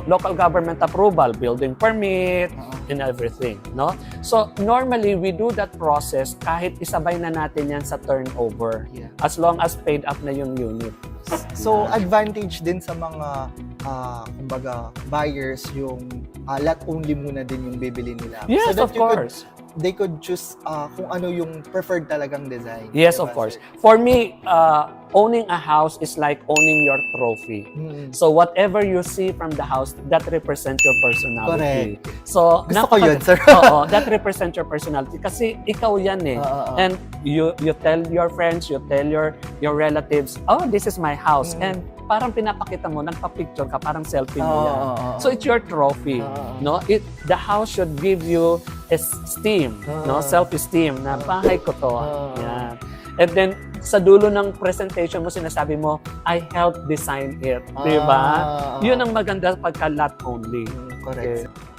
local government approval, building permit, and everything, no? So, normally, we do that process kahit isabay na natin yan sa turnover. Yeah. As long as paid up na yung unit. So, advantage din sa mga kumbaga, buyers yung lot only muna din yung bibili nila. Yes, so of course. They could choose kung ano yung preferred talagang design. Yes, diba, of course. sir? For me, owning a house is like owning your trophy. So whatever you see from the house, that represents your personality. So Gusto ko yun, sir. Oo, that represents your personality kasi ikaw yan eh. And you tell your friends, you tell your relatives, oh, this is my house. And parang pinapakita mo, nagpa-picture ka, parang selfie mo yan. So it's your trophy. No? The house should give you esteem, no? Self-esteem na bahay ko to. Yan. And then, sa dulo ng presentation mo, sinasabi mo, I helped design it. Diba? Yun ang maganda pagka lot only. Correct. Okay.